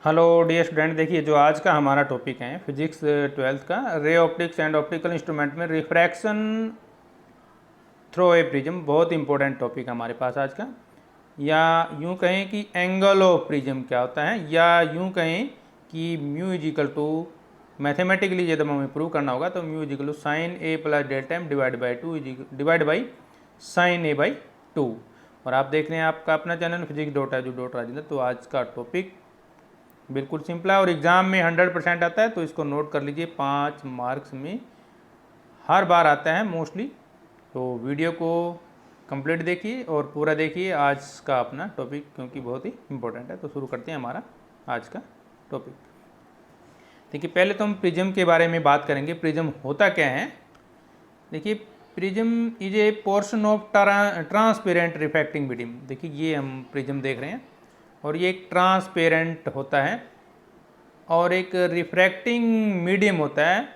Hello dear student, देखिए जो आज का हमारा टॉपिक है फिजिक्स 12th का ray optics and optical instrument में रिफ्रैक्शन थ्रो ए प्रिज्म। बहुत इंपॉर्टेंट टॉपिक हमारे पास आज का। या यूं कहें कि एंगल ऑफ प्रिज्म क्या होता है, या यूं कहें कि mu is equal to, mathematically जब हमें प्रूव करना होगा तो mu is equal to sine A plus delta m divide by two divide by sine A by two. और आप देख रहे हैं आपका अपना चैनल physics.edu.राजेंद्र। तो आज का टॉपिक बिल्कुल सिंपल है और एग्ज़ाम में 100% आता है, तो इसको नोट कर लीजिए। 5 मार्क्स में हर बार आता है मोस्टली। तो वीडियो को कंप्लीट देखिए और पूरा देखिए आज का अपना टॉपिक, क्योंकि बहुत ही इंपॉर्टेंट है। तो शुरू करते हैं हमारा आज का टॉपिक। देखिए पहले तो हम प्रिज्म के बारे में बात करेंगे। प्रिज्म होता क्या है? देखिए prism is a portion of transparent refracting medium. देखिए ये हम प्रिज्म देख रहे हैं और ये एक ट्रांसपेरेंट होता है और एक रिफ्रैक्टिंग मीडियम होता है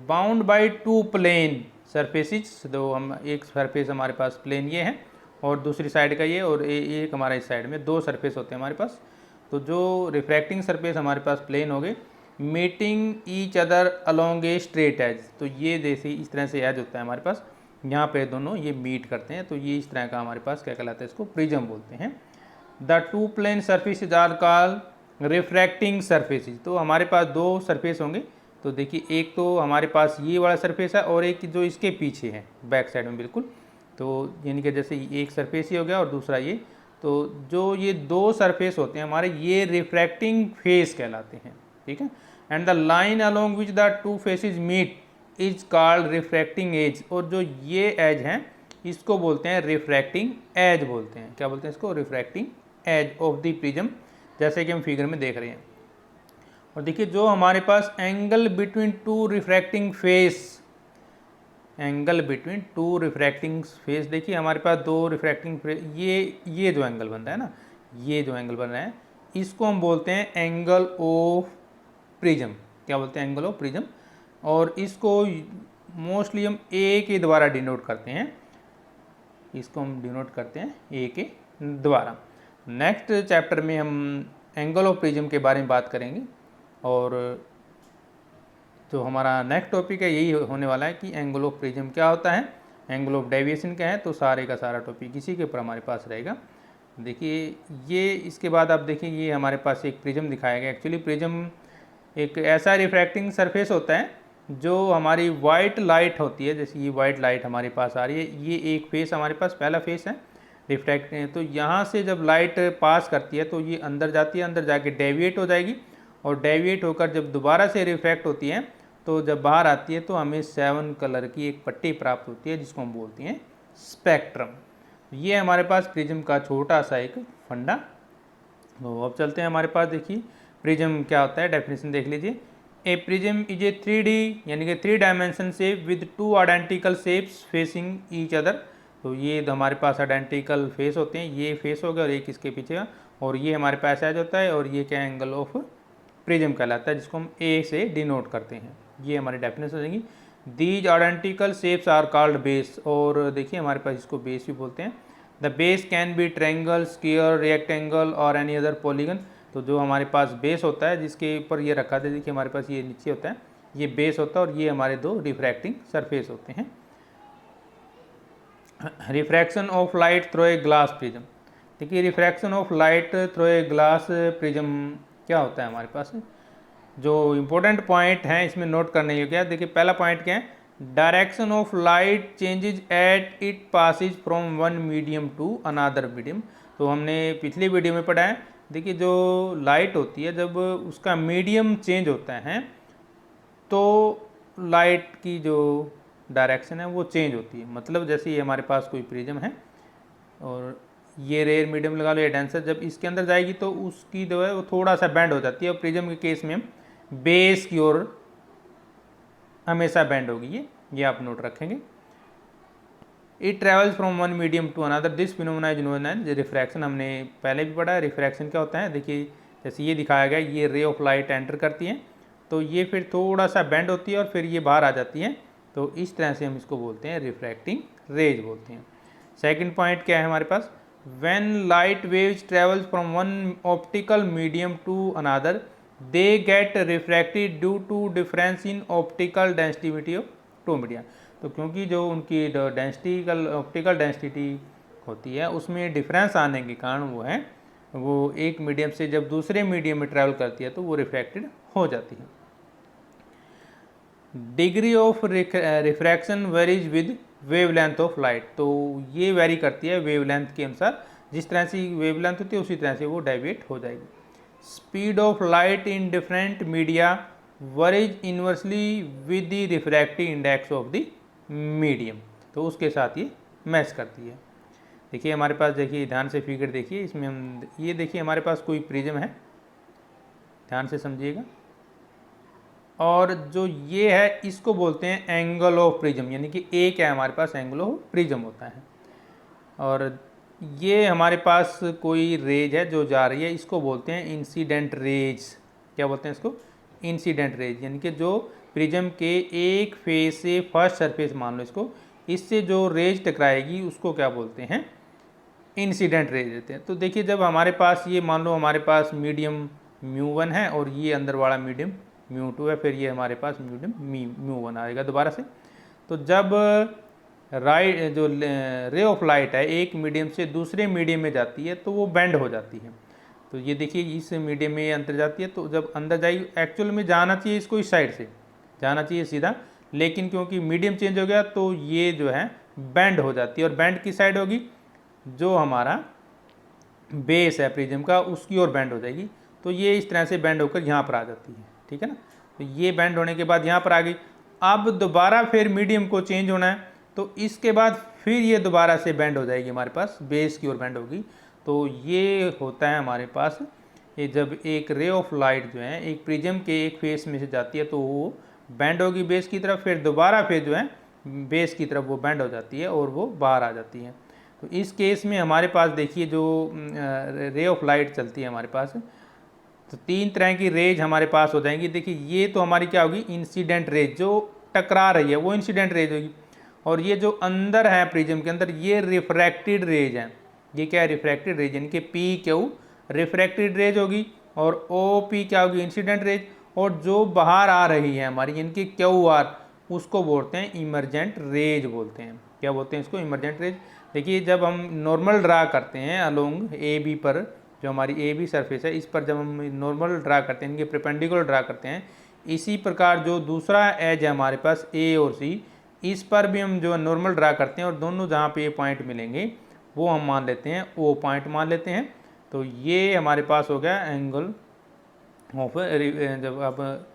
bound by two plane surfaces. दो हम एक सरफेस हमारे पास प्लेन ये है और दूसरी साइड का ये, और एक हमारा इस साइड में दो सरफेस होते हैं हमारे पास। तो जो रिफ्रैक्टिंग सरफेस हमारे पास प्लेन हो गए, meeting each other along a straight edge. तो ये जैसे इस तरह से एज होता है हमारे पास, यहाँ पे दोनों ये मीट करते हैं। तो ये इस तरह का हमारे पास क्या कहलाता है, इसको प्रिज्म बोलते हैं। The two plane surfaces are called refracting surfaces. तो हमारे पास दो सरफेस होंगे। तो देखिए एक तो हमारे पास ये वाला सरफेस है और एक जो इसके पीछे है बैक साइड में बिल्कुल। तो यानी कि जैसे एक सरफेस ही हो गया और दूसरा ये। तो जो ये दो सरफेस होते हैं हमारे, ये रिफ्रैक्टिंग फेस कहलाते हैं, ठीक है। And the line along which the two faces meet is called refracting edge. और जो ये एज हैं इसको बोलते हैं रिफ्रैक्टिंग एज बोलते हैं। क्या बोलते हैं इसको? Refracting edge of the prism, जैसे कि हम फिगर में देख रहे हैं। और देखिए जो हमारे पास angle between two refracting faces, angle between two refracting faces, देखिए हमारे पास दो रिफ्रैक्टिंग फेस, ये जो एंगल बन रहा है ना, ये जो एंगल बन रहा है इसको हम बोलते हैं एंगल ऑफ प्रिज्म। क्या बोलते हैं? Angle of prism. और इसको मोस्टली हम ए के द्वारा डिनोट करते हैं। इसको हम डिनोट करते हैं ए के द्वारा। नेक्स्ट चैप्टर में हम एंगल ऑफ प्रिज्म के बारे में बात करेंगे और जो हमारा नेक्स्ट टॉपिक है यही होने वाला है कि एंगल ऑफ प्रिज्म क्या होता है, एंगल ऑफ डेविएशन क्या है। तो सारे का सारा टॉपिक इसी के ऊपर हमारे पास रहेगा। देखिए ये इसके बाद आप देखिए ये हमारे पास एक प्रिज्म दिखाया गया। एक्चुअली प्रिज्म एक ऐसा रिफ्रैक्टिंग सरफेस होता है जो हमारी वाइट लाइट होती है। जैसे ये वाइट लाइट हमारे पास आ रही है, ये एक फेस हमारे पास पहला फेस है रिफ्रैक्ट। तो यहाँ से जब लाइट पास करती है तो ये अंदर जाती है, अंदर जाके डेविएट हो जाएगी और डेविएट होकर जब दोबारा से रिफ्रैक्ट होती है तो जब बाहर आती है तो हमें 7 कलर की एक पट्टी प्राप्त होती है जिसको हम बोलते हैं स्पेक्ट्रम। ये हमारे पास प्रिज्म का छोटा सा एक फंडा। तो अब चलते हैं हमारे पास, देखिए प्रिज्म क्या होता है, डेफिनेशन देख लीजिए। ए प्रिज्म इज ए 3D यानी कि 3 dimension shape with 2 identical shapes facing each other. तो ये तो हमारे पास आइडेंटिकल फेस होते हैं, ये फेस हो गया और एक इसके पीछे का, और ये हमारे पास एज होता है और ये क्या एंगल ऑफ प्रिज्म कहलाता है जिसको हम ए से डिनोट करते हैं। ये हमारी डेफिनेशन हो जाएगी। These identical shapes are called base. और देखिए हमारे पास इसको बेस भी बोलते हैं। The base can be triangle, square, rectangle और एनी अदर पॉलीगन। तो जो हमारे पास बेस होता है जिसके ऊपर ये रखा था, देखिए हमारे पास ये नीचे होता है, ये बेस होता है और ये हमारे दो रिफ्रैक्टिंग सरफेस होते हैं। Refraction of light through a glass prism. देखिए refraction of light through a glass prism क्या होता है हमारे पास। जो इम्पोर्टेंट पॉइंट हैं इसमें नोट करने योग्य है। देखिए पहला पॉइंट क्या है, direction of light changes at it passes from one medium to another medium. तो हमने पिछली वीडियो में पढ़ा है, देखिए जो लाइट होती है जब उसका मीडियम चेंज होता है तो लाइट की जो डायरेक्शन है वो चेंज होती है। मतलब जैसे ये हमारे पास कोई प्रिज्म है और ये रेयर मीडियम लगा लो, ये डेंसर, जब इसके अंदर जाएगी तो उसकी जो है वो थोड़ा सा बेंड हो जाती है। और प्रिज्म के केस में बेस की ओर हमेशा बेंड होगी, ये आप नोट रखेंगे। It travels from one medium to another, this phenomena is known as refraction. हमने पहले भी पढ़ा है रिफ्रैक्शन क्या होता है। देखिए जैसे ये दिखाया गया, ये रे ऑफ लाइट एंटर करती है तो ये फिर थोड़ा सा बेंड होती है और फिर ये बाहर आ जाती है। तो इस तरह से हम इसको बोलते हैं रिफ्रैक्टिंग रेज बोलते हैं। सेकंड पॉइंट क्या है हमारे पास, when light waves travels from one optical medium to another they get refracted due to difference in optical density of two media। तो क्योंकि जो उनकी डेंसिटिकल ऑप्टिकल डेंसिटी होती है उसमें डिफरेंस आने के कारण वो एक मीडियम से जब दूसरे मीडियम में ट्रैवल करती है तो वो रिफ्रैक्टेड हो जाती है। Degree of refraction varies with wavelength of light, तो ये वेरी करती है वेवलेंथ के अनुसार, जिस तरह से वेवलेंथ होती है उसी तरह से वो डेविएट हो जाएगी। Speed of light in different media varies inversely with the refractive index of the medium, तो उसके साथ ये मैच करती है। देखिए हमारे पास, देखिए ध्यान से फिगर देखिए, इसमें हम ये देखिए हमारे पास कोई प्रिज्म है, ध्यान से समझिएगा, और जो ये है इसको बोलते हैं एंगल ऑफ प्रिज्म, यानी कि एक है हमारे पास एंगल ऑफ प्रिज्म होता है। और ये हमारे पास कोई रेज है जो जा रही है, इसको बोलते हैं इंसिडेंट रेज। क्या बोलते हैं इसको? इंसिडेंट रेज, यानी कि जो प्रिज्म के एक फेस से फर्स्ट सरफेस मान लो इसको, इससे जो रेज टकराएगी उसको क्या बोलते हैं? इंसिडेंट रेज देते हैं। तो देखिए जब हमारे पास ये मान लो हमारे पास मीडियम μ1 है और ये अंदर वाला मीडियम μ2 है, फिर ये हमारे पास मीडियम μ1 आएगा दोबारा से। तो जब राइट जो रे ऑफ लाइट है एक मीडियम से दूसरे मीडियम में जाती है तो वो बेंड हो जाती है। तो ये देखिए इस मीडियम में ये अंदर जाती है, तो जब अंदर जाएगी एक्चुअल में जाना चाहिए इसको इस साइड से जाना चाहिए सीधा, लेकिन क्योंकि मीडियम चेंज हो गया तो ये जो है बेंड हो जाती है। और बेंड किस साइड होगी? जो हमारा बेस है प्रिज्म का उसकी ओर बेंड हो जाएगी। तो ये इस तरह से बेंड होकर यहाँ पर आ जाती है, ठीक है ना। तो ये बेंड होने के बाद यहाँ पर आ गई। अब दोबारा फिर मीडियम को चेंज होना है, तो इसके बाद फिर ये दोबारा से बेंड हो जाएगी, हमारे पास बेस की ओर बेंड होगी। तो ये होता है हमारे पास, ये जब एक रे ऑफ लाइट जो है एक प्रिज्म के एक फेस में से जाती है तो वो बेंड होगी बेस की तरफ, फिर दोबारा फिर जो है बेस की तरफ वो बेंड हो जाती है और वो बाहर आ जाती है। तो इस केस में हमारे पास देखिए जो रे ऑफ लाइट चलती है हमारे पास, तो तीन तरह की रेज हमारे पास हो जाएंगी। देखिए ये तो हमारी क्या होगी? इंसिडेंट रेज, जो टकरा रही है वो इंसिडेंट रेज होगी। और ये जो अंदर है प्रिज्म के अंदर ये रिफ्रैक्टेड रेज है। ये क्या है? रिफ्रैक्टेड रेज, यानी कि पी क्यू रिफ्रैक्टेड रेज होगी और ओ पी क्या होगी? Incident raise. और जो बाहर आ रही है हमारी यानी कि क्यू आर, उसको बोलते हैं इमरजेंट रेज बोलते हैं। क्या बोलते हैं इसको? Emergent rays. देखिए जब हम नॉर्मल ड्रा करते हैं अलोंग ए बी पर, जो हमारी ए बी सरफेस है इस पर जब हम नॉर्मल ड्रा करते हैं, इनके परपेंडिकुलर ड्रा करते हैं, इसी प्रकार जो दूसरा एज है हमारे पास ए और सी, इस पर भी हम जो नॉर्मल ड्रा करते हैं और दोनों जहाँ पे ये पॉइंट मिलेंगे वो हम मान लेते हैं ओ पॉइंट मान लेते हैं। तो ये हमारे पास हो गया एंगल ऑफ, जब अब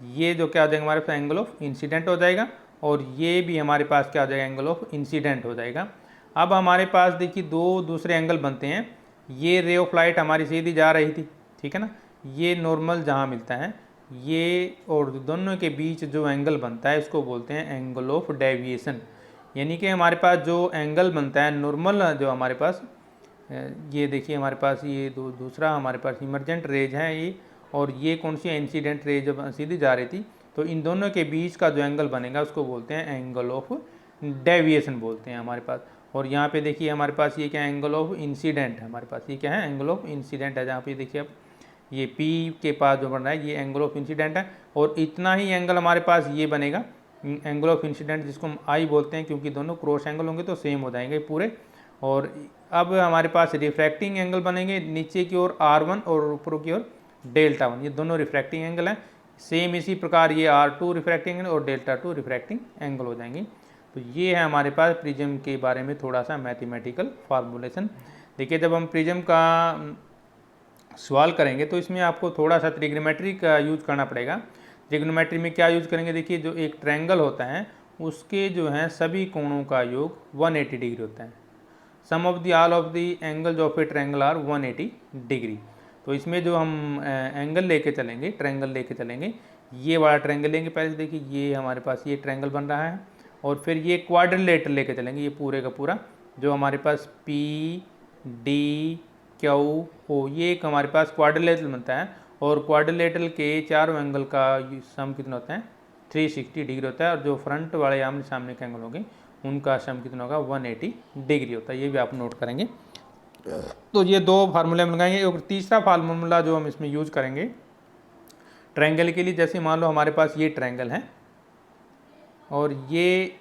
ये जो क्या हो जाएगा हमारे पास एंगल ऑफ इंसिडेंट हो जाएगा, और ये भी हमारे पास क्या हो जाएगा? एंगल ऑफ इंसिडेंट हो जाएगा। अब हमारे पास देखिए दो दूसरे एंगल बनते हैं। ये रे ऑफ लाइट हमारी सीधी जा रही थी, ठीक है ना, ये नॉर्मल जहाँ मिलता है ये, और दोनों के बीच जो एंगल बनता है इसको बोलते हैं एंगल ऑफ डेविएशन। यानी कि हमारे पास जो एंगल बनता है नॉर्मल, जो हमारे पास ये देखिए हमारे पास ये दूसरा हमारे पास इमरजेंट रेज है ये, और ये कौन सी इंसिडेंट रेज जब सीधी जा रही थी, तो इन दोनों के बीच का जो एंगल बनेगा उसको बोलते हैं एंगल ऑफ डेविएशन बोलते हैं हमारे पास। और यहाँ पे देखिए हमारे पास ये क्या है? एंगल ऑफ इंसिडेंट है हमारे पास। ये क्या है? एंगल ऑफ इंसिडेंट है। जहाँ पे देखिए अब ये P के पास जो बन रहा है ये एंगल ऑफ इंसिडेंट है, और इतना ही एंगल हमारे पास ये बनेगा एंगल ऑफ इंसिडेंट, जिसको हम I बोलते हैं, क्योंकि दोनों क्रॉस एंगल होंगे तो सेम हो जाएंगे पूरे। और अब हमारे पास रिफ्रैक्टिंग एंगल बनेंगे नीचे की ओर R1 और ऊपर की ओर Δ1, ये दोनों रिफ्रैक्टिंग एंगल हैं। सेम इसी प्रकार ये R2 रिफ्रैक्टिंग एंगल और Δ2 रिफ्रैक्टिंग एंगल हो जाएंगी। तो ये है हमारे पास प्रिज्म के बारे में थोड़ा सा मैथमेटिकल फार्मूलेशन। देखिए जब हम प्रिज्म का सवाल करेंगे तो इसमें आपको थोड़ा सा ट्रिग्नोमेट्री का यूज करना पड़ेगा। ट्रिग्नोमेट्री में क्या यूज करेंगे? देखिए जो एक ट्रायंगल होता है उसके जो है सभी कोणों का योग 180 डिग्री होता है। Sum of the all of the angles of a triangle are 180 degree. तो इसमें जो हम एंगल लेके चलेंगे, ट्रायंगल लेके चलेंगे, ये वाला ट्रायंगल लेंगे पहले। देखिए ये हमारे पास ये ट्रायंगल बन रहा है, और फिर ये क्वाड्रिलेटरल लेके चलेंगे, ये पूरे का पूरा जो हमारे पास पी डी क्यू ओ, ये एक हमारे पास क्वाड्रिलेटरल बनता है। और क्वाड्रिलेटरल के चारों एंगल का सम कितना होता है? 360 डिग्री होता है। और जो फ्रंट वाले आमने सामने के एंगल होंगे उनका सम कितना होगा? 180 डिग्री होता है। ये भी आप नोट करेंगे। तो ये दो फार्मूले हम लगाएंगे। और तीसरा फार्मूला जो हम इसमें यूज करेंगे ट्रायंगल के लिए, जैसे मान लो हमारे पास ये ट्रायंगल है और ये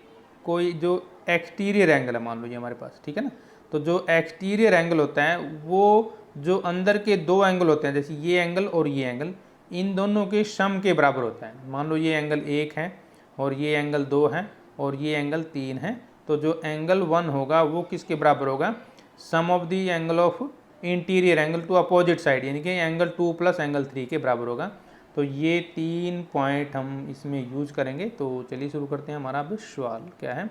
कोई जो एक्सटीरियर एंगल है मान लो ये हमारे पास, ठीक है ना। तो जो एक्सटीरियर एंगल होता है वो जो अंदर के दो एंगल होते हैं, जैसे ये एंगल और ये एंगल, इन दोनों के सम के बराबर होता है। मान लो ये एंगल 1 है और ये एंगल 2 है और ये एंगल 3 है, तो जो एंगल 1 होगा वो किसके बराबर होगा, sum of the angle of interior angle to opposite side, यानी कि एंगल 2 प्लस एंगल 3 के बराबर होगा। तो ये 3 पॉइंट हम इसमें यूज करेंगे। तो चलिए शुरू करते हैं। हमारा अब सवाल क्या है,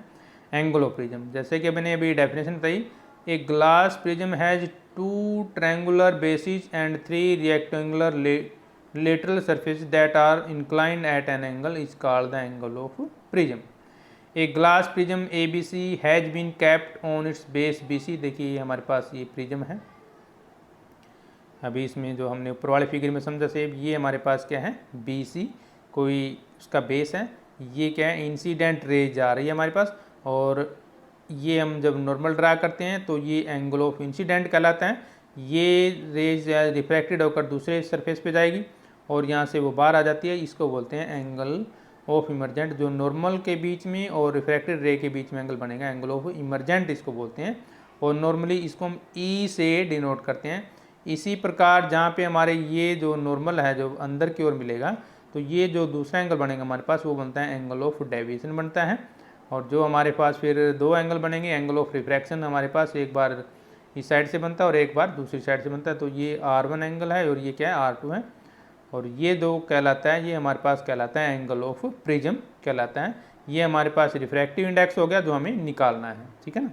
एंगल ऑफ प्रिज्म। जैसे कि मैंने अभी डेफिनेशन बताई, ए glass prism has 2 triangular basis and 3 rectangular lateral surfaces that are inclined at an angle is called the angle of prism. A glass prism ABC has been kept on its base BC। देखिए ये हमारे पास ये prism है। अभी इसमें जो हमने ऊपर वाले फिगर में समझा से, ये हमारे पास क्या है BC, कोई उसका बेस है। ये क्या है, इंसिडेंट रेज जा रही है हमारे पास, और ये हम जब नॉर्मल ड्रा करते हैं तो ये एंगल ऑफ इंसिडेंट कहलाता है। ये रेज रिफ्रैक्टेड होकर दूसरे सरफेस पे जाएगी और यहाँ से वो बाहर आ जाती है, इसको बोलते हैं एंगल ऑफ इमरजेंट। जो नॉर्मल के बीच में और रिफ्रैक्टेड रे के बीच में एंगल बनेगा, एंगल ऑफ इमरजेंट इसको बोलते हैं। और नॉर्मली इसको हम ई से डिनोट करते हैं। इसी प्रकार जहाँ पे हमारे ये जो नॉर्मल है जो अंदर की ओर मिलेगा, तो ये जो दूसरा एंगल बनेगा हमारे पास वो बनता है एंगल ऑफ डेविएशन बनता है। और जो हमारे पास फिर दो एंगल बनेंगे, एंगल ऑफ रिफ्रैक्शन हमारे पास एक बार इस साइड से बनता है और एक बार दूसरी साइड से बनता है। तो ये R1 एंगल है और ये क्या है R2 है, और ये दो कहलाता है, ये हमारे पास कहलाता है एंगल ऑफ प्रिज्म कहलाता है। ये हमारे पास रिफ्रैक्टिव इंडेक्स हो गया जो हमें निकालना है, ठीक है ना।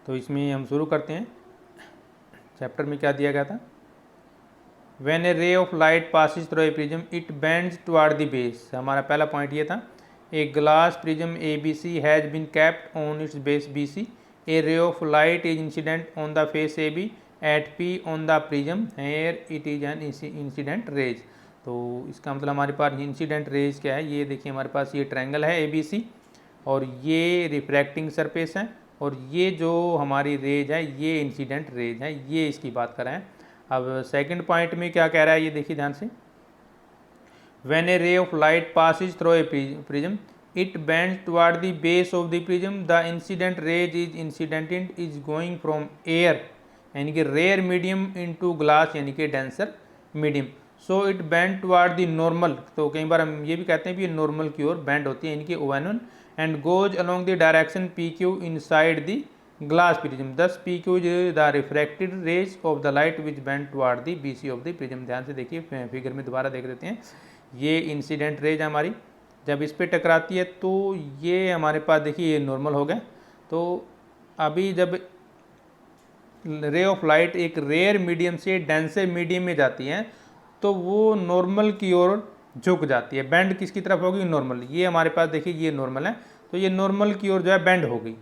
तो इसमें हम शुरू करते हैं। चैप्टर में क्या दिया गया था, when a ray of light passes through a prism it bends toward the base. हमारा पहला पॉइंट ये था, a glass prism ABC has been kept on its base BC। A ray of light is incident on the face AB at P on the prism here it is an incident rays. तो इसका मतलब हमारे पास incident raise क्या है, ये देखिए हमारे पास ये ट्रायंगल है ABC और ये रिफ्रैक्टिंग सरफेस है और ये जो हमारी रेज है ये इंसिडेंट रेज है, ये इसकी बात कर रहे हैं। अब सेकंड पॉइंट में क्या कह रहा है ये देखिए ध्यान से, when a ray of light passes through a prism it bends toward the base of the prism the incident rays is incidented is going from air यानी कि रेयर मीडियम इनटू ग्लास यानी कि denser medium. So it bend toward the normal. तो कई बार हम ये भी कहते हैं कि ये नॉर्मल की ओर बेंड होती है यानी कि ON1 and goes along the direction PQ inside the glass prism. Thus PQ is the refracted rays of the light which bend toward the BC of the prism. ध्यान से देखिए फिगर में दोबारा देख लेते हैं। ये इंसिडेंट रेज हमारी जब इस पर टकराती है तो ये हमारे पास देखिए ये नॉर्मल हो गया। तो अभी जब रे ऑफ लाइट एक रेयर मीडियम से डेंसर मीडियम में जाती है तो वो नॉर्मल की ओर झुक जाती है। बेंड किसकी तरफ होगी, नॉर्मल। ये हमारे पास देखिए ये नॉर्मल है तो ये नॉर्मल की ओर जो है बेंड होगी,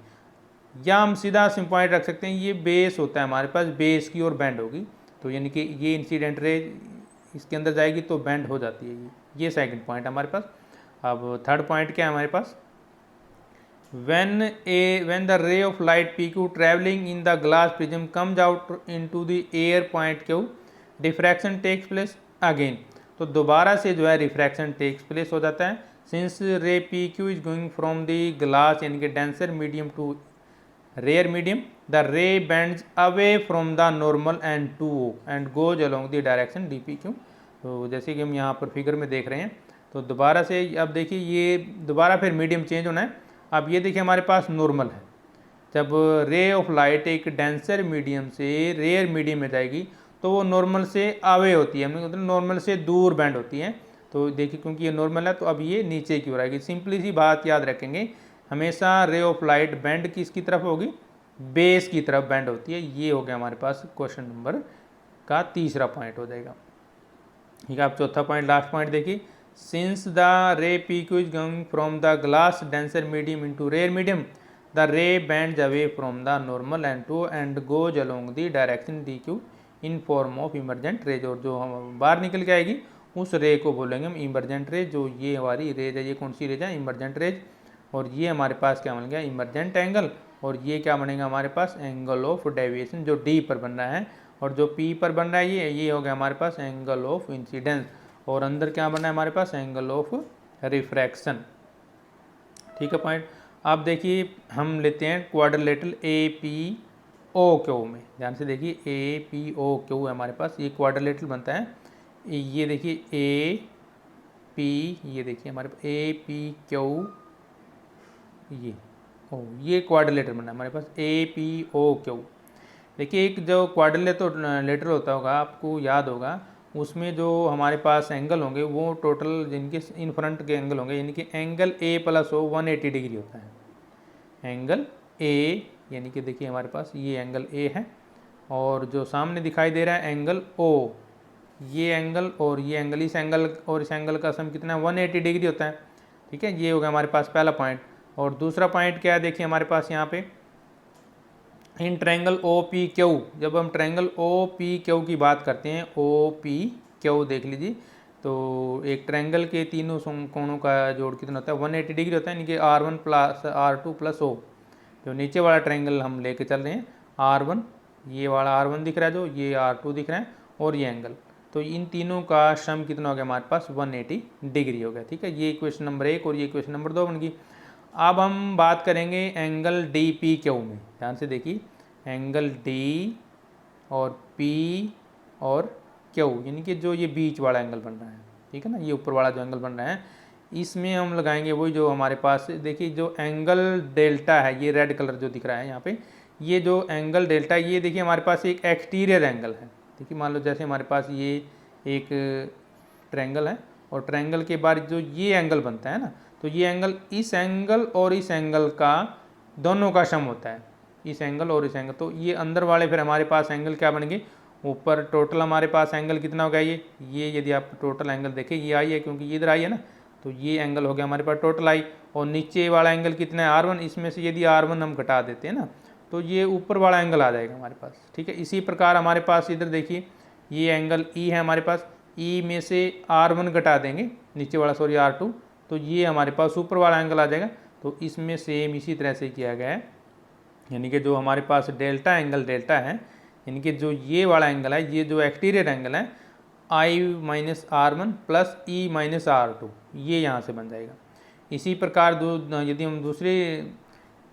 या हम सीधा सिम पॉइंट रख सकते हैं ये बेस होता है हमारे पास, बेस की ओर बेंड होगी। तो यानी कि ये इंसिडेंट रे इसके अंदर जाएगी तो बेंड हो जाती है ये सेकंड पॉइंट हमारे पास। अब थर्ड पॉइंट क्या है हमारे पास, when the ray of light PQ traveling in the glass prism comes out into the air point Q diffraction takes place again। तो दोबारा से जो है रिफ्रैक्शन टेक्स प्लेस हो जाता है। Since ray PQ is going from the glass यानी कि denser medium to rare medium, the ray bends away from the normal and to O and goes along the direction DPQ। तो जैसे कि हम यहाँ पर फिगर में देख रहे हैं, तो दोबारा से अब देखिए ये दोबारा फिर मीडियम चेंज होना है। अब ये देखिए हमारे पास नॉर्मल है, जब रे ऑफ लाइट एक डेंसर मीडियम से रेयर मीडियम में जाएगी तो वो नॉर्मल से अवे होती है, मतलब नॉर्मल से दूर बेंड होती है। तो देखिए क्योंकि ये नॉर्मल है तो अब ये नीचे की ओर आएगी। सिंपली सी बात याद रखेंगे, हमेशा रे ऑफ लाइट बेंड किसकी तरफ होगी, बेस की तरफ बेंड होती है। ये हो गया हमारे पास क्वेश्चन नंबर का तीसरा पॉइंट हो जाएगा। ठीक है, आप चौथा पॉइंट लास्ट पॉइंट देखिए, since the ray PQ is going from the glass denser medium into rare medium, the ray bends away from the normal N2 and goes along the direction DQ in form of emergent rays। और जो हम बाहर निकल के आएगी उस रे को बोलेंगे हम इमरजेंट रेज। जो ये हमारी रेज है, ये कौन सी रेज है, इमरजेंट रेज। और ये हमारे पास क्या बन गया, इमरजेंट एंगल। और ये क्या बनेगा हमारे पास एंगल ऑफ डेविएशन जो डी पर बन रहा है, और जो पी पर बन रहा है ये हो गया हमारे पास एंगल ऑफ इंसिडेंस, और अंदर क्या बन रहा है हमारे पास एंगल ऑफ रिफ्रैक्शन। ठीक है पॉइंट। अब देखिए हम लेते हैं quadrilateral A P O Q में, ध्यान से देखिए ए पी ओ क्यू है हमारे पास, ये क्वाड्रिलेटरल बनता है। ये देखिए ए पी, ये देखिए हमारे पास ए पी क्यू, ये क्वाड्रिलेटरल बना है हमारे पास ए पी ओ क्यू। देखिए एक जो क्वाड्रिलेटरल होता होगा आपको याद होगा, उसमें जो हमारे पास एंगल होंगे वो टोटल जिनके इन फ्रंट के एंगल होंगे, यानी कि angle A plus O 180 degree होता है। एंगल ए यानी कि देखिए हमारे पास ये एंगल ए है, और जो सामने दिखाई दे रहा है एंगल ओ, ये एंगल और ये एंगल, इस एंगल और इस एंगल का सम कितना है 180 डिग्री होता है। ठीक है, ये हो गया हमारे पास पहला पॉइंट। और दूसरा पॉइंट क्या है, देखिए हमारे पास यहाँ पे in triangle O P Q, जब हम ट्रायंगल ओ पी क्यू की बात करते हैं, ओ पी क्यू देख लीजिए, तो एक ट्रायंगल के तीनों कोणों का जोड़ कितना होता है 180 डिग्री होता है, यानी कि R1 plus R2 plus O। जो नीचे वाला ट्रायंगल हम लेके चल रहे हैं R1, ये वाला R1 दिख रहा है, जो ये R2 दिख रहा है, और ये एंगल, तो इन तीनों का सम कितना हो गया हमारे पास 180 डिग्री हो गया। ठीक है, ये इक्वेशन नंबर 1 और ये इक्वेशन नंबर 2 बन गई। अब हम बात करेंगे एंगल डी पी क्यू में, ध्यान से देखिए एंगल डी और पी और क्यू, यानी कि जो ये बीच वाला एंगल बन रहा है, ठीक है ना, ये ऊपर वाला जो एंगल बन रहा है, इसमें हम लगाएंगे वही जो हमारे पास, देखिए जो एंगल डेल्टा है, ये रेड कलर जो दिख रहा है यहाँ पे, ये जो एंगल डेल्टा, ये देखिए हमारे पास एक एक्सटीरियर एंगल है। देखिए मान लो जैसे हमारे पास ये एक ट्रायंगल है, और ट्रायंगल के बाद जो ये एंगल बनता है ना, तो ये एंगल इस एंगल और इस एंगल का दोनों का सम होता है, इस एंगल और इस एंगल। तो ये अंदर वाले फिर हमारे पास एंगल क्या बनेंगे, ऊपर टोटल हमारे पास एंगल कितना होगा, ये यदि आप टोटल एंगल देखें ये आई है, क्योंकि ये इधर आई है ना, तो ये एंगल हो गया हमारे पास टोटल आई। और नीचे वाला एंगल कितना है R1, इसमें से यदि R1 हम घटा देते हैं ना, तो ये ऊपर वाला एंगल आ जाएगा हमारे पास। ठीक है, इसी प्रकार हमारे पास इधर देखिए ये एंगल E है हमारे पास, E में से R1 घटा देंगे, नीचे वाला सॉरी R2, तो ये हमारे पास ऊपर वाला एंगल आ जाएगा। तो इसमें सेम इसी तरह से किया गया है, यानी कि जो हमारे पास डेल्टा एंगल डेल्टा है, यानी कि जो ये वाला एंगल है, ये जो एक्सटीरियर एंगल है I minus R1 plus E minus R2, ये यहाँ से बन जाएगा। इसी प्रकार यदि हम दूसरी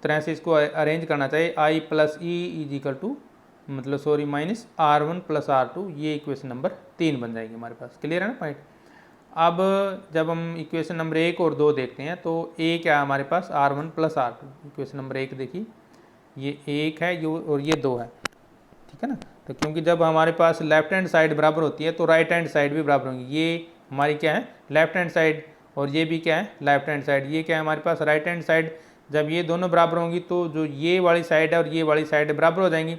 तरह से इसको अरेंज करना चाहिए, I plus E is equal to मतलब sorry minus R1 plus R2, ये इक्वेशन नंबर 3 बन जाएगी हमारे पास। क्लियर है ना पॉइंट। अब जब हम इक्वेशन नंबर 1 और 2 देखते हैं, तो A क्या है हमारे पास R1 plus R2, equation number 1 देखिए ये 1 है ये और ये 2 है, ठीक है ना। तो क्योंकि जब हमारे पास लेफ्ट हैंड साइड बराबर होती है तो राइट हैंड साइड भी बराबर होंगी, ये हमारी क्या है लेफ्ट हैंड साइड, और ये भी क्या है लेफ्ट हैंड साइड, ये क्या है हमारे पास राइट हैंड साइड। जब ये दोनों बराबर होंगी तो जो ये वाली साइड है और ये वाली साइड बराबर हो जाएंगी।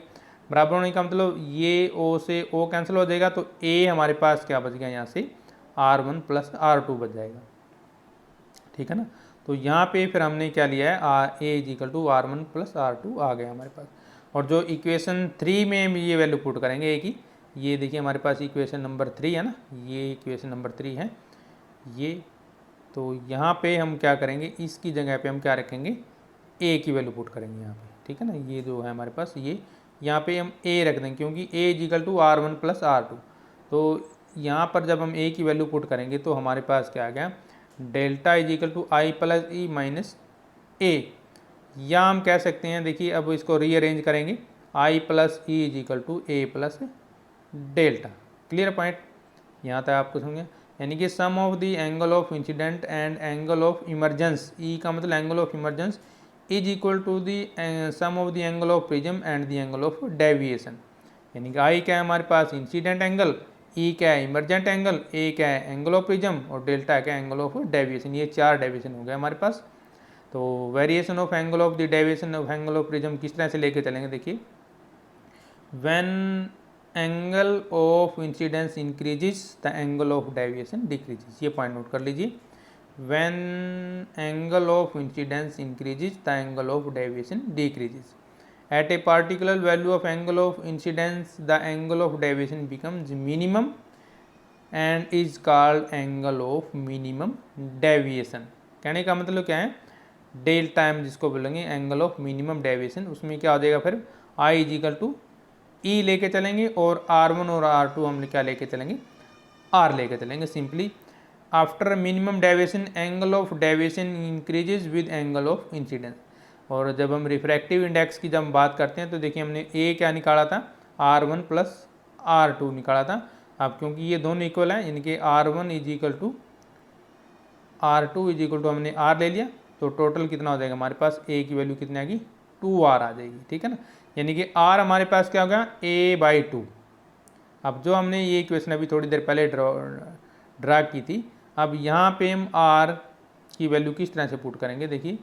बराबर होने का मतलब ये O से O कैंसिल हो जाएगा, तो A हमारे पास क्या बच गया यहाँ से R1 प्लस R2 बच जाएगा, ठीक है ना। तो यहाँ पे फिर हमने क्या लिया है A is equal to R1 plus R2 आ गया हमारे पास। और जो इक्वेशन 3 में हम ये वैल्यू पुट करेंगे A की, ये देखिए हमारे पास इक्वेशन नंबर 3 है ना, ये इक्वेशन नंबर 3 है ये। तो यहाँ पे हम क्या करेंगे, इसकी जगह पे हम क्या रखेंगे A की वैल्यू पुट करेंगे यहाँ पे, ठीक है ना। ये जो है हमारे पास ये यहाँ पे हम A रख देंगे, क्योंकि A is equal to R1 plus R2। तो यहाँ पर जब हम A की वैल्यू पुट करेंगे तो हमारे पास क्या आ गया delta is equal to I plus E minus A, या हम कह सकते हैं देखिए अब इसको रीअरेंज करेंगे I plus E is equal to A plus delta. Clear point, यहाँ तक आपको समझे। यानी कि sum of the angle of incident and angle of emergence, E का मतलब angle of emergence is equal to the sum of the angle of prism and the angle of deviation. यानी कि I क्या है हमारे पास इंसिडेंट एंगल, E क्या है emergent angle, A क्या है एंगल ऑफ प्रिज्म, और डेल्टा क्या है एंगल ऑफ डेविएशन। ये 4 डेविएशन हो गए हमारे पास। तो variation of angle of the deviation of angle of prism किस तरह से लेके चलेंगे, देखिए when angle of incidence increases the angle of deviation decreases, ये पॉइंट नोट कर लीजिए। When angle of incidence increases the angle of deviation decreases. At a particular value of angle of incidence, the angle of deviation becomes minimum and is called angle of minimum deviation। कहने का मतलब क्या है, del time जिसको बोलेंगे angle of minimum deviation, उसमें क्या हो जाएगा फिर आई इजिकल टू ई लेके चलेंगे और R1 और R2 हम क्या लेके चलेंगे, R लेके चलेंगे। Simply after minimum deviation angle of deviation increases with angle of incidence. और जब हम रिफ्रैक्टिव इंडेक्स की जब बात करते हैं तो देखिए हमने ए क्या निकाला था, R1 प्लस R2 निकाला था। अब क्योंकि ये दोनों इक्वल हैं, इनके R1 is equal to R2 is equal to हमने R ले लिया, तो टोटल कितना हो जाएगा हमारे पास, ए की वैल्यू कितनी आ गई, 2R आ जाएगी। ठीक है ना, यानी कि R हमारे पास क्या होगा, A/2। अब जो हमने ये इक्वेशन अभी थोड़ी देर पहले ड्रा की थी, अब यहाँ पे हम R की वैल्यू किस तरह से पुट करेंगे, देखिए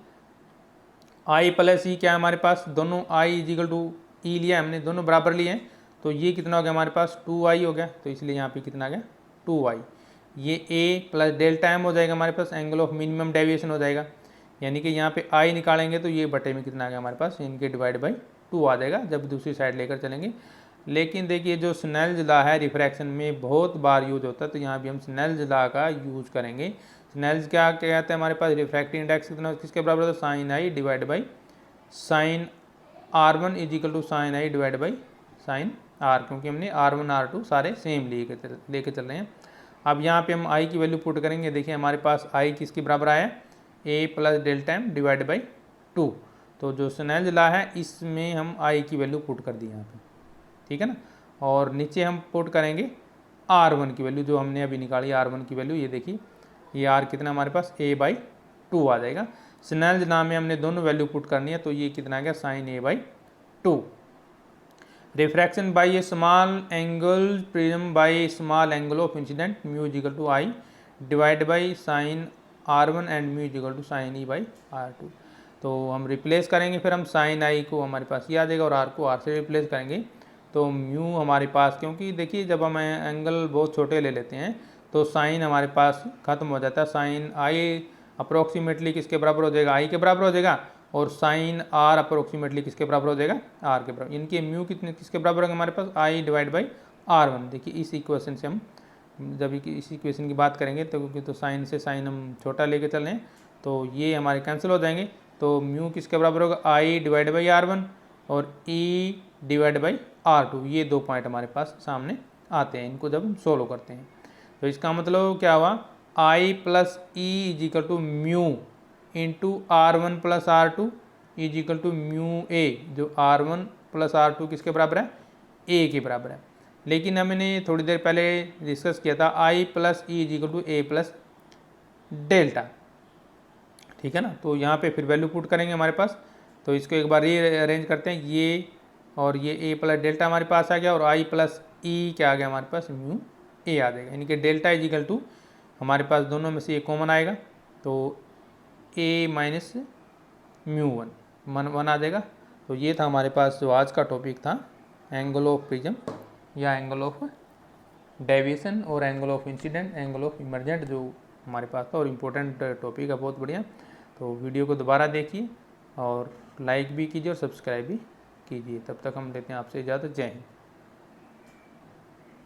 I प्लस ई क्या है हमारे पास, दोनों I इज इक्वल टू ई लिया हमने, दोनों बराबर लिए हैं, तो ये कितना हो गया हमारे पास 2I हो गया, तो इसलिए यहाँ पे कितना आ गया 2I। ये A प्लस डेल्टा एम हो जाएगा हमारे पास, एंगल ऑफ मिनिमम डेविएशन हो जाएगा, यानी कि यहाँ पे I निकालेंगे तो ये बटे में कितना आ गया हमारे पास, इनके डिवाइड बाई 2 आ जाएगा जब दूसरी साइड लेकर चलेंगे। लेकिन देखिए जो स्नेल्स लॉ है रिफ्रैक्शन में बहुत बार यूज होता है, तो यहाँ भी हम स्नेल्स लॉ का यूज करेंगे। स्नेल्स क्या कहते हैं हमारे पास, रिफ्रैक्टिव इंडेक्स कितना किसके बराबर होता है, sine i divide by sine R1 is equal to sine i divide by sine R, क्योंकि हमने R1 R2 सारे सेम लेके चल रहे हैं। अब यहाँ पे हम I की वैल्यू पुट करेंगे, देखिए हमारे पास I किसके बराबर आया, A plus delta m divide by 2। तो जो स्नेल्स लॉ है इसमें हम I की वैल्यू पुट कर दी यहाँ पे, ठीक है ना। और नीचे हम पुट करेंगे R1 की वैल्यू, जो हमने अभी निकाली R1 की वैल्यू, ये देखिए ये R कितना हमारे पास A/2 आ जाएगा। स्नेल्स लॉ में हमने दोनों वैल्यू पुट करनी है, तो ये कितना आ गया sine A/2। Refraction by a small angle prism by small angle of incident mu is equal to I divide by sine R1 and mu is equal to sine E/R2। तो हम replace करेंगे, फिर हम साइन I को हमारे पास ये आ जाएगा और R को R से रिप्लेस करेंगे, तो म्यू हमारे पास, क्योंकि देखिए जब हम एंगल बहुत छोटे ले लेते हैं तो साइन हमारे पास खत्म हो जाता है, साइन I अप्रोक्सीमेटली किसके बराबर हो जाएगा, I के बराबर हो जाएगा, और साइन R अप्रोक्सीमेटली किसके बराबर हो जाएगा, R के बराबर। इनके म्यू कितने किसके बराबर होंगे हमारे पास, I डिवाइड बाई R1। देखिए इस इक्वेशन से हम जब इस इक्वेशन की बात करेंगे तो क्योंकि तो साइन से साइन हम छोटा लेके चल रहे हैं, तो ये हमारे कैंसिल हो जाएंगे, तो म्यू किसके बराबर होगा, I डिवाइड बाई R1 और E डिवाइड बाई R2। ये दो पॉइंट हमारे पास सामने आते हैं, इनको जब हम सोल्व करते हैं तो इसका मतलब क्या हुआ, I plus E is equal to mu into R1 plus R2 is equal to mu A, जो R1 प्लस R2 किसके बराबर है, A के बराबर है। लेकिन हमने थोड़ी देर पहले डिस्कस किया था I plus E is equal to A plus delta, ठीक है ना। तो यहाँ पे फिर वैल्यू पुट करेंगे हमारे पास, तो इसको एक बार ये अरेंज करते हैं, ये और ये A प्लस डेल्टा हमारे पास आ गया, और I प्लस E क्या आ गया हमारे पास, म्यू A आ जाएगा, यानी कि डेल्टा इज इक्वल टू हमारे पास दोनों में से ये कॉमन आएगा, तो A माइनस म्यू वन आ जाएगा। तो ये था हमारे पास जो आज का टॉपिक था, एंगल ऑफ प्रिज्म या एंगल ऑफ डेविएशन और angle of incident, angle of emergent, जो हमारे पास था और इम्पोर्टेंट टॉपिक है बहुत बढ़िया। तो वीडियो को दोबारा देखिए और लाइक भी कीजिए और सब्सक्राइब भी कीजिए। तब तक हम लेते हैं आपसे इजाज़त, जय हिंद।